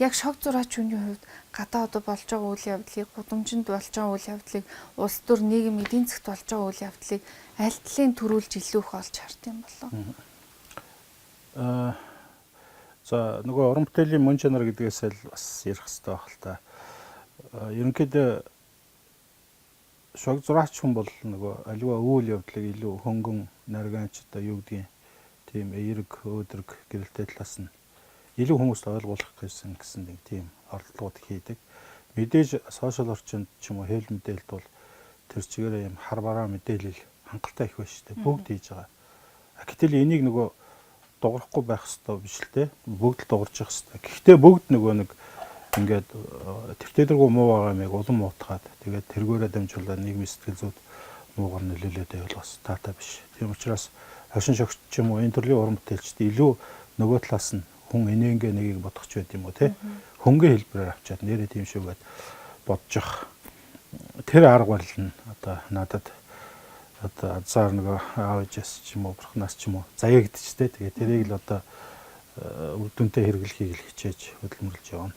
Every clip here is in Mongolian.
яг шог зураачны хувьд гадаа одоо болж байгаа үйл явдлыг, гудамжинд болж байгаа үйл явдлыг, улс төр нийгэм эдийн засгт болж байгаа үйл явдлыг аль талын төрүүлж илүү их олж хард юм болов? За нөгөө уран бүтээлийн мөн чанар гэдгээс л бас ярих хэрэгтэй байх л та. Ерөнхийдөө шог зураач хүн бол нөгөө аливаа үйл явдлыг илүү хөнгөн, наргаанч одоо юу гэдгийг тийм эерэг, өөдрөг гэрэлтэй талаас нь илүү хүмүүст ойлгуулах гэсэн нэг тийм оролдлогод хийдэг. Мэдээж сошиал орчинд ч юм уу хэвлэл мэдээлэлд бол тэр чигээрээ юм хар бараа мэдээлэл хангалттай их байна шүү дээ. Бүгд хийж байгаа. Гэтэл энийг нөгөө дуурахгүй байх хэрэгтэй биш л те. Бүгд л дуурж явах хэрэгтэй. Гэхдээ бүгд нөгөө нэг ингээд тэртээдэргүй муу байгаа юмыг улам муутгаад тэгээд тэргээрээ дамжуулаад нийгмийн сэтгэл зүйд муугар нөлөөлөд байвал бас таатай биш. Тийм учраас хошин шогч ч юм уу энэ төрлийн уран бүтээлчд илүү нөгөө талаас нь хүн энэнгээ нэгийг бодохч байд юм уу те. Хөнгөн хэлбэрээр авчаад нэрээ тийм шүүгээд бодож явах. Тэр арга барил нь одоо надад одоо азар нөгөө аав ээжээс ч юм уу бурхнаас ч юм уу заяагдчихтэй. Тэгээд тэрийг л одоо үр дүнтэй хэрэглэхийг л хичээж хөдөлмөрлж явна.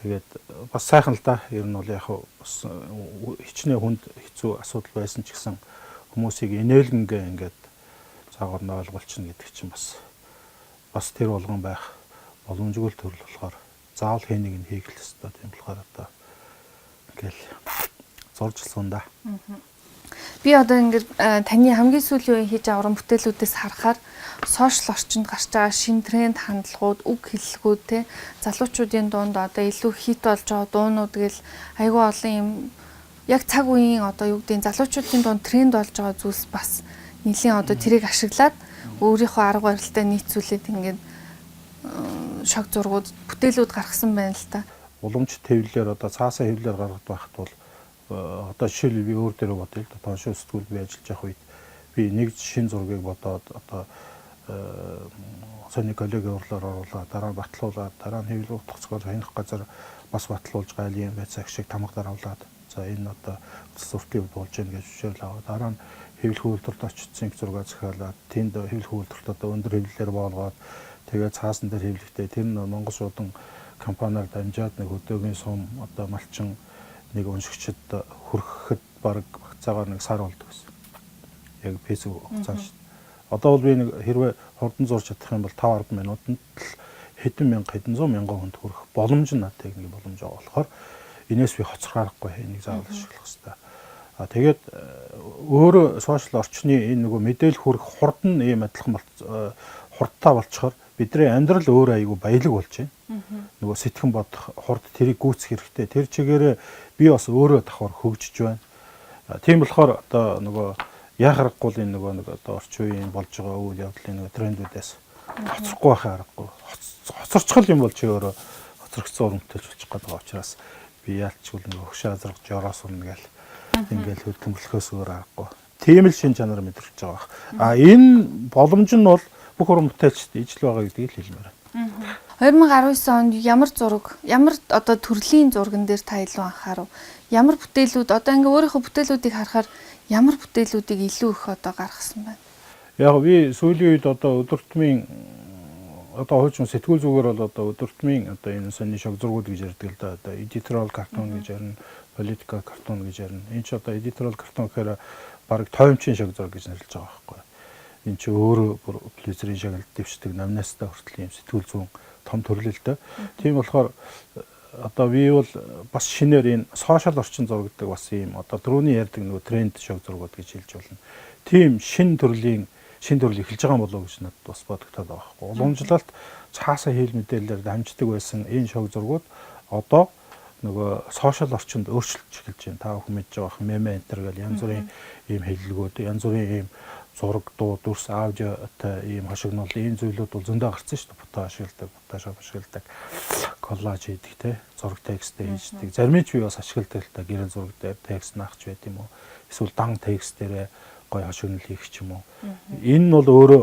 Тэгээд бас сайхан л да. Ер нь бол яг бас хичнээн хүнд хэцүү асуудал байсан ч гэсэн хүмүүсийг инээлгэнгээ ингээд цаагаар нь ойлгуулчихна гэдэг чинь бас тэр болгон байх боломжгүй төрөл болохоор заавал хэнийг нь хийх л ёстой. Тийм болохоор одоо ингээл зуржилсан да. Би одоо ингээд таны хамгийн сүүлийн үеийн хийж байгаа уран бүтээлүүдээс харахаар сошиал орчинд гарч байгаа шинэ тренд хандлагууд, үг хэллэгүүд те залуучуудын дунд одоо илүү хит болж байгаа дуунууд гэл айгүй олон юм яг цаг үеийн одоо юу гэдгийг залуучуудын дунд тренд болж байгаа зүйлс бас нэлийн одоо тэрийг ашиглаад өөрийнхөө арга барилтаа нийцүүлээд ингээд шог зургууд, бүтээлүүд гаргасан байна л та. Уламж твлэр одоо цаасаа хэвлэр гаргад байхад бол одоо жишээлбэл би өөр дээрээ бодъё л да. Тоошоо сэтгүүл би ажиллаж явах үед би нэг шинэ зургийг бодоод одоо сони коллегийн урлаар оруулаад дараа нь батлуулаад дараа нь хэвлэл утгацгаар хянах газар бас батлуулж гайл юм байцааг шиг тамгадаар авлаад за энэ одоо суртын үед болж гэнэ гэж зөвшөөрөл аваад дараа нь хэвлэх үйлдвэрт очсон зураг захиалаад тэнд хэвлэх үйлдвэрт одоо өндөр хэвлэлээр боолгоод тэгээд цаасан дээр хэвлэхдээ тэр нь Монгол шуудан компаниар дамжаад нэг өдөөгийн сум одоо малчин нэг уншигчд хүрхэхэд баг багцаагаар нэг сар болдог гэсэн. Яг фэйсбүүк хугацаанд шүү. Одоо бол би нэг хэрвээ хурдан зурж чадах юм бол 5-10 минутанд л хэдэн зуун мянган хүнд хүрэх боломж нь надад нэг боломж байгаа болохоор энэс би хоцрохаарахгүй энийг заавал ашиглах хэрэгтэй. Тэгээд өөрөө сошиал орчны энэ нөгөө мэдээлэл хүрэх хурдан ийм адилхан хурдтай болчихоор бидний амьдрал өөрөө айгүй баялаг болж байна. Нөгөө сэтгэн бодох хурд тэрийг гүйцэх хэрэгтэй. Тэр чигээрээ би бас өөрөө давхар хөгжиж байна. Тийм болохоор одоо нөгөө яхахгүй энэ нөгөө нэг одоо орчин үеийн болж байгаа үйл явдлын нөгөө трендүүдээс хоцрохгүй байхаа аргагүй. Хоцорчхол юм бол чи өөрөө хоцрогцсон уран бүтээлч болчих гээд байгаа учраас би яалчгүй нөгөө хөшөө азаргаж ороос урна гэл ингээл хөдөлмөрлөхөөс өөр аргагүй. Тийм л шин чанар мэдрэж байгаа. Энэ боломж нь бол бүх уран бүтээлчд ижил байгаа гэдгийг л хэлмээр байна. 2019 онд ямар зураг, ямар одоо төрлийн зурган дээр та илүү анхаарав? Ямар бүтээлүүд одоо ингээ өөрийнхөө бүтээлүүдийг харахаар ямар бүтээлүүдийг илүү их одоо гаргасан байна? Яг би сүүлийн үед одоо өдөртмийн одоо хуучин сэтгүүл зүгээр бол одоо өдөртмийн одоо энэ сони шог зургууд гэж ярьдаг л да. Одоо эдиториал картон гэж ярина, политика картон гэж ярина. Энэ ч одоо эдиториал картон гэхээр баг тоймчийн шог зураг гэж нэрлэж байгаа байхгүй. Энэ ч өөрөө плезерийн шагналд дэвшдэг намнастаа хүртэл юм сэтгүүл зүүн том төрлөлтөө. Тийм болохоор одоо би бол бас шинээр энэ сошиал орчин зурагдаг бас ийм одоо дөрөвний ярьдаг нөгөө тренд шог зургууд гэж хэлж болно. Тийм шин төрлийн эхэлж байгаа болов уу гэж надад бас бодогдоод байгаа байхгүй. Уламжлалт цаасаа хэл мэдээлэлээр дамждаг байсан энэ шог зургууд одоо нөгөө сошиал орчинд өөрчлөлт эхэлж байна. Та бүхэн мэдж байгаа меме энтер гэл янз бүрийн ийм хэллэгүүд, янз бүрийн ийм зураг, дуу, дүрс, аудиотой ийм хашигнол ийм зүйлүүд бол зөндөө гарсан шүү дээ. Фотошоп ашигладаг, коллаж хийдэг те, зураг тексттэй хийдэг. Зарим нь ч би бас ашигладаг л та гэрэл зураг дээр текст наахч байт юм уу. Эсвэл дан текст дээрээ гоё хашигнал хийх ч юм уу. Энэ нь бол өөрөө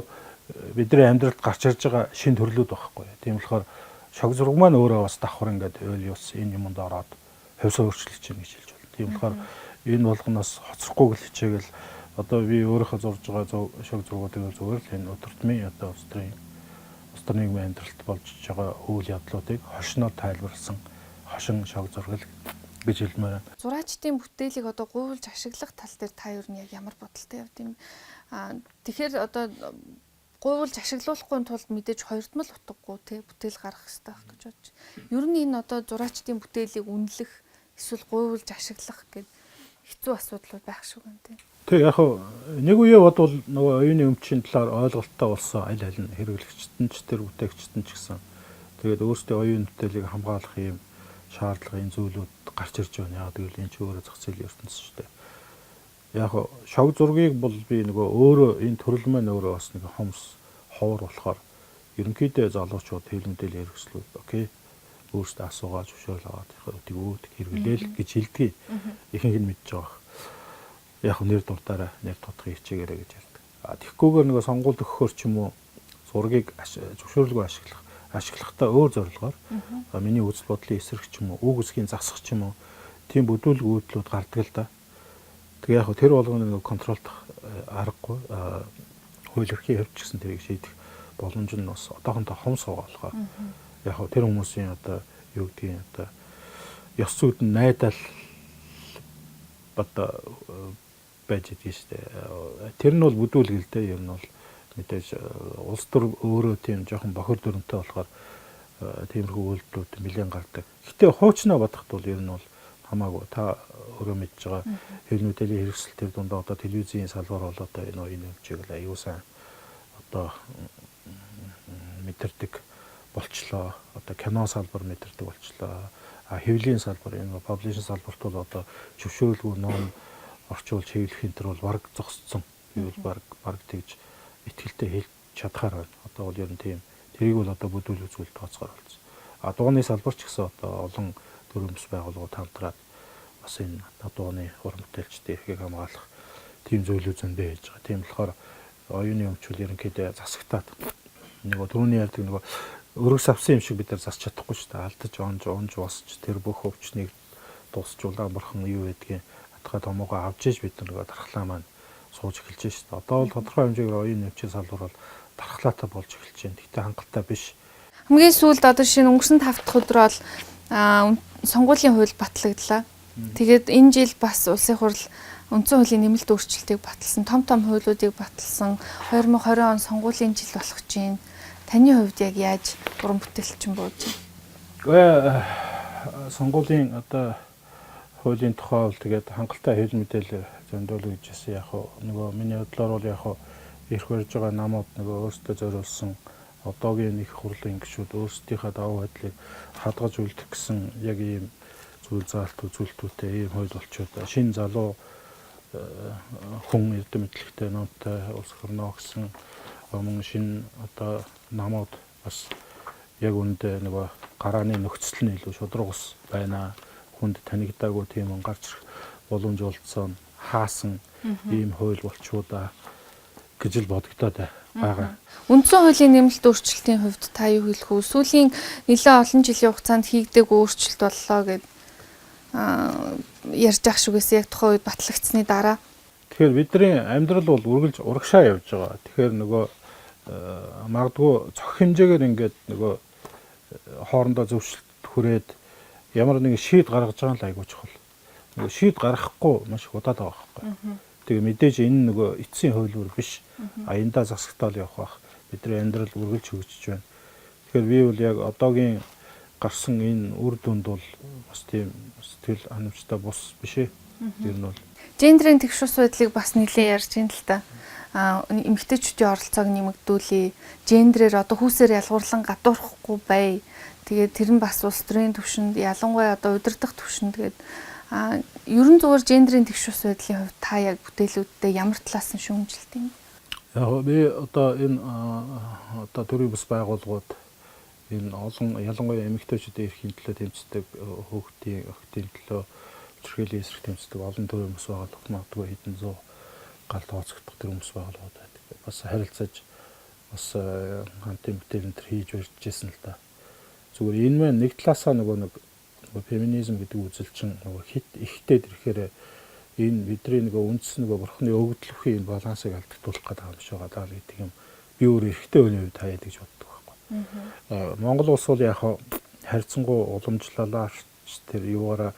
бидний амьдралд гарч ирж байгаа шин төрлүүд байхгүй. Тийм болохоор шог зураг маань өөрөө бас давхар ингээд ойл юус энэ юмд ороод хувьсаа өөрчлөж чинь гэж хэлж байна. Тийм болохоор энэ болгоноос хоцрохгүй л хичээгэл одоо би өөрийнхөө зурж байгаа шог зургуудыг зүгээр л энэ өдөртмийн одоо дотор нийгмийн амьдралд болж байгаа үйл явдлуудыг хошноор тайлбарласан хошин шог зураг гэж хэлмээр байна. Зураачдын бүтээлийг одоо гуйлж ашиглах тал дээр та юу нь яг ямар бодолтой явд юм? Тэгэхээр одоо гуйлж ашиглуулахгүй тулд мэдээж хоёрдмол утгагүй те бүтээл гаргах хэрэгтэй байх гэж бодож. Ер нь энэ одоо зураачдын бүтээлийг үнэлэх эсвэл гуйлж ашиглах гэдэг хэцүү асуудлууд байх шүү гэн те. Тэг яг нэг үе бодвол нөгөө оюуны өмчийн талаар ойлголттой болсон аль аль нь хэрэглэгчтэн ч тэр бүтээгчтэн ч гэсэн тэгээд өөрсдөө оюун бүтээлийг хамгаалах юм шаардлагын зүйлүүд гарч ирж байна. Яг гэвэл энэ ч өөрөө зах зээлийн ертөнцийн шүү дээ. Яг шог зургийг бол би нөгөө өөрөө энэ төрөл маань өөрөө бас нэг хомс ховор болохоор ерөнхийдөө залуучууд хэлмэдэл хэрэгслүүд окей өөрсдөө асуугаад зөвшөөрөл аваад үүд хэрэглээл гэж хэлдэг. Ихэнх нь мэдж байгаа. Яг нэр дурдаараа нэр тодхыг хичээгээрэй гэж ярьдаг. Тэгэхгүйгээр нөгөө сонгуульд өгөхөр ч юм уу зургийг зөвшөөрлгүй ашиглахдаа өөр зорилгоор миний үзэл бодлын эсрэг ч юм уу үг үсгийн засах ч юм уу тийм бүдүүлэг үйлдэлүүд гардаг л да. Тэгээ яг тэр болгоны нөгөө контролдох аргагүй хууль эрхийн хэвч гэсэн тэрийг шийдэх боломж нь бас одоохондоо хомс байгаа болохоор яг тэр хүмүүсийн одоо юу гэдгийг одоо ёс зүйн найдал одоо байж идэг шүү дээ. Тэр нь бол бүдүүлэг л дээ. Ер нь бол мэдээж улс төр өөрөө тийм жоохон бохир дүрмтэй болохоор тиймэрхүү үйлдэлүүд нэлээд гардаг. Гэтэ хуучнаа бодоход бол ер нь бол хамаагүй та өөрөө мэдж байгаа хэвлэл мэдээллийн хэрэгсэл төр дундаа одоо телевизийн салбар бол одоо энэ оюуны өмчийг л аюул сан одоо мэдэрдэг болчлоо. Одоо кино салбар мэдэрдэг болчлоо. Хэвлэлийн салбар энэ паблишн салбарт бол одоо зөвшөөрөлгүй ном орчуулж хэвлэх энэ төр бол баг зогсцсон. Би бол баг тэгж итгэлтэй хэлж чадхаар байна. Одоо бол ер нь тийм тэрийг бол одоо бүдүүл үзүүлэлт тооцоогоор болсон. Дууны салбар ч гэсэн одоо олон төрөмс байгууллагууд хамтраад бас энэ дууны уран бүтээлчдийн эрхийг хамгаалах тийм зүйлүүд зөндөө хийж байгаа. Тийм болохоор оюуны өмчүүл ерөнхийдөө засагтаад нөгөө түрүүний ярьдаг нөгөө өргөс авсан юм шиг бид нар засч чадахгүй шүү дээ. Алдаж онж босч тэр бүх өвчнийг дуусч улаан бурхан юу гэдгийг атгаа томоогоо авч иж бид нөгөө дархлаа маань сууж эхэлж шүү дээ. Одоо бол тодорхой хэмжээгээр оюуны өмчийн салбар бол дархлаатай болж эхэлж байна. Гэхдээ хангалттай биш. Хамгийн сүүлд одоо шинэ өнгөрсөн 5 дахь өдөр бол сонгуулийн хууль батлагдлаа. Тэгээд энэ жил бас улсын хурал үндсэн хуулийн нэмэлт өөрчлөлтийг баталсан, том хуулиудыг баталсан. 2020 он сонгуулийн жил болох чинь таны хувьд яг яаж уран бүтээлчин бууж байна? Сонгуулийн одоо хуулийн тухай бол тэгээд хангалттай хэвлэл мэдээлэл зөндөл гэж хэлсэн. Яг нөгөө миний бодлоор бол яг ирэх барьж байгаа намууд нөгөө өөрсдөө зориулсан одоогийн их хурлын гишүүд өөрсдийнхээ давуу байдлыг хадгаж үлдэх гэсэн яг ийм зүйл заалт үзүүлэлтүүтэй ийм хууль болчиход шинэ залуу хүн эрдэм мэдлэгтэй нуутай улс орно гэсэн мөн шинэ одоо намууд бас яг үүндээ нөгөө гарааны нөхцөл нь илүү шудраг ус байна. Хүнд танигдаагүй тийм гарч ирэх боломж олдсон хаасан ийм хууль болчихудаа гэж л бодогдоод байгаа. Үндсэн хуулийн нэмэлт өөрчлөлтийн хувьд та юу хэлэх вэ? Сүүлийн нэлээд олон жилийн хугацаанд хийгдэг өөрчлөлт боллоо гэд ярьж ах шүгээс яг тухайн үед батлагдсны дараа. Тэгэхээр бидний амьдрал бол үргэлж урагшаа явж байгаа. Тэгэхээр нөгөө магадгүй цог хэмжээгээр ингээд нөгөө хоорондоо зөвшөлт хүрээд ямар нэгэн шийд гаргаж байгаа л айгуу чухал. Нөгөө шийд гаргахгүй маш их удаад байгаа байхгүй. Тэгээ мэдээж энэ нөгөө эцсийн хуулиур биш. Аяндаа засагтаал явах бах. Бидний амьдрал үргэлж хөгжиж байна. Тэгэхээр би бол яг одоогийн гарсан энэ үр дүнд бол бас тийм сэтгэл ханамжтай бус биш ээ. Тэр нь бол гендрийн тэгшүүс байдлыг бас нэлээд ярьж байна л та. Эмэгтэйчүүдийн оролцоог нэмэгдүүлээ. Гендрээр одоо хүүсээр ялгуурлан гадуурхахгүй бай. Тэгээд тэр нь бас улс төрийн түвшинд ялангуяа одоо удирдах түвшинд тэгээд ерөн зүгээр гендрийн тэгшүүс байдлын хувьд та яг бүтээлүүдтэй ямар талаас нь шүүмжилт юм? Яг би одоо энэ одоо төрийн бас байгууллагууд энэ олон ялангуяа эмэгтэйчүүдийн эрхийн төлөө тэмцдэг хүүхдийн охидын төлөө чирхээлийн эсрэг тэмцдэг олон төрлийн бас байгууллагууд магадгүй хэдэн зуун гал тооцогдох төрлийн бас байгууллагууд байдаг. Бас харилцаж бас хамтын бүтээл энэ хийж барьжсэн л да. Зүгээр энэ маань нэг талаасаа нөгөө феминизм гэдэг үзэлчин нөгөө хит ихтэй ирэхээр энэ бидний нөгөө үндс нөгөө бурхны өгөгдлөхийн энэ балансыг алдагдуулах гэдэг юм шиг байгаа даа гэдэг юм. Би өөр эрэгтэй хүний хувьд хаяад гэж боддог байхгүй. Монгол улс бол яг харьцангуй уламжлалаа тэр юугаараа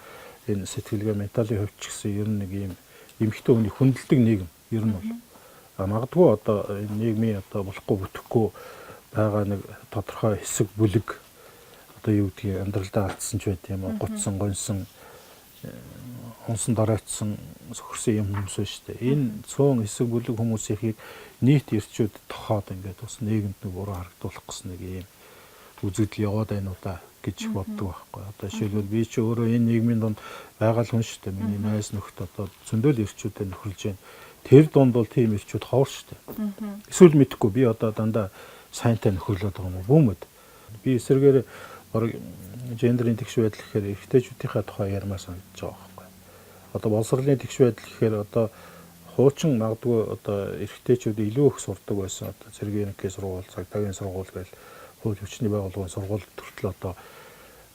энэ сэтгэлгээ менталын хувьд ч гэсэн ер нь нэг юм эмэгтэй хүний хүндэлдэг нийгэм ер нь бол магадгүй одоо энэ нийгмийн одоо болохгүй бүтэхгүй байгаа нэг тодорхой хэсэг бүлэг одоо юу гэдгийг амьдралдаа алдсан ч байт юм уу гутсан гонсон хонсон доройтсон сөхөрсөн юм хүмүүс шүү дээ. Энэ цөөн хэсэг бүлэг хүмүүсийн нийт ирчүүд тохоод ингээд бас нийгэмд нэг буруу харагдуулах гэсэн нэг юм үзэгдэл яваад байна уу да гэж боддог байхгүй. Одоо жишээлбэл би ч өөрөө энэ нийгмийн донд байгаа л хүн шүү дээ. Миний найз нөхд одоо зөндөл ирчүүдэд нөхөрлж байна. Тэр донд бол тийм ирчүүд ховор шүү дээ. Эсвэл мэдхгүй би одоо дандаа сайнтай нөхөрлөд байгаа юм уу бүүмэд. Би эсрэгээр бараг гендерийн тэгш байдал гэхээр эрэгтэйчүүдийнхээ тухай ярмаар санагдаж байгаа байхгүй. Одоо боловсролын тэгш байдал гэхээр одоо хуучин магадгүй одоо эрэгтэйчүүд илүү их сурдаг байсан. Одоо цэргийн сургууль, цагдаагийн сургууль гэж хууль хүчний байгууллагын сургууль төртөл одоо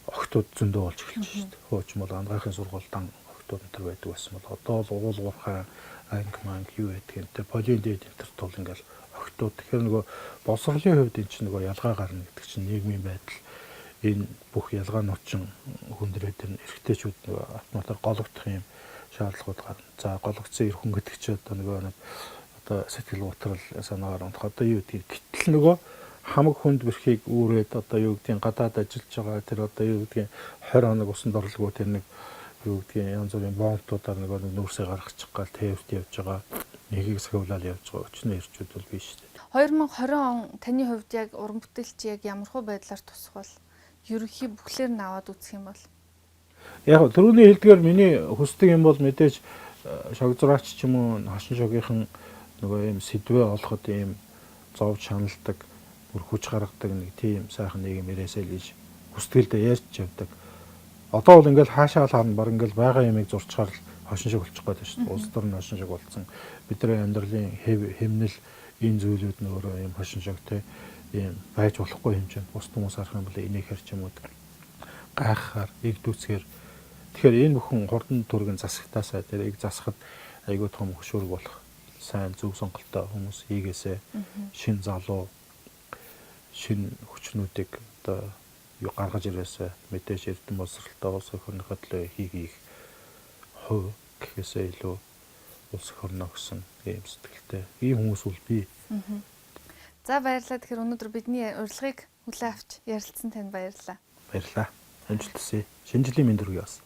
охтууд зөндөө болж эхэлж шүү дээ. Хуучин бол ангахын сургуультай охтууд энэ төр байдаг байсан бол одоо л уулуурхай анги юу гэдэг юм те полинд дээд энэ төрт бол ингээл охтууд тэгэхээр нөгөө боловсролын хувьд энэ чинь нөгөө ялгаа гарна гэдэг чинь нийгмийн байдал энэ бүх ялгаанууд чинь хүндрээд энэ эрэгтэйчүүд нөгөө автоматар гологдох юм шаардлагууд гарна. За гологдсон эр хүн гэдэг чинь одоо нөгөө нэг одоо сэтгэл готрол санаагаар унтах одоо юу гэдгийг гэтэл нөгөө хамаг хүнд бэрхийг үүрээд одоо юу гэдгийг гадаад ажиллаж байгаа тэр одоо юу гэдгийг 20 хоног усан дорлогоо тэр нэг юу гэдгийг янз бүрийн бомбтуудаар нөгөө нүүрсээ гаргачих гал тээвэрт явж байгаа нэгийг сахиулаад явж байгаа өчнөө ирчүүд бол биш шүү дээ. 2020 он таны хувьд яг уран бүтээлч яг ямархуу байдлаар тусах бол ерөнхий бүхлээр нь аваад үзэх юм бол Яг түрүүний хэлдгээр миний хүсдэг юм бол мэдээж шог зураач ч юм уу хашин шогийнхан нөгөө юм сэдвээ олоход юм зовж шаналдаг бүр хүч гаргадаг нэг тийм сайхан нийгэм ирээсэй л гэж хүсдгэлдээ ярьж явдаг. Одоо бол ингээл хаашаа харна баг ингээл байгаа юмыг зурчаар л хашин шог болчих гээд байна шүү дээ. Улс төр нь хашин шог болсон. Бидний амьдралын хэмнэл энэ зүйлүүд нь өөрөө юм хашин шогтэй ийм байж болохгүй хэмжээнд бус хүмүүс харах юм бол энийг хэрч юм уу гайхахаар игдүүцгээр тэгэхээр энэ бүхэн хурдан түргэн засагтаасаа тэрийг засахад айгүй том хөшүүрэг болох сайн зөв сонголттой хүмүүс хийгээсэ шин залуу шин хүчнүүдийг одоо юу гаргаж ирээсэ мэдээж эрдэм боловсролтой улс орныхоо төлөө хийх хувь гэхээсээ илүү улс орно гэсэн ийм сэтгэлтэй ийм хүмүүс бол би. За баярлалаа. Тэгэхээр өнөөдөр бидний урилгыг хүлээн авч ярилцсан танд баярлалаа. Баярлалаа. Амжилт хүсье. Шинэ жилийн мэнд хүргэе бас.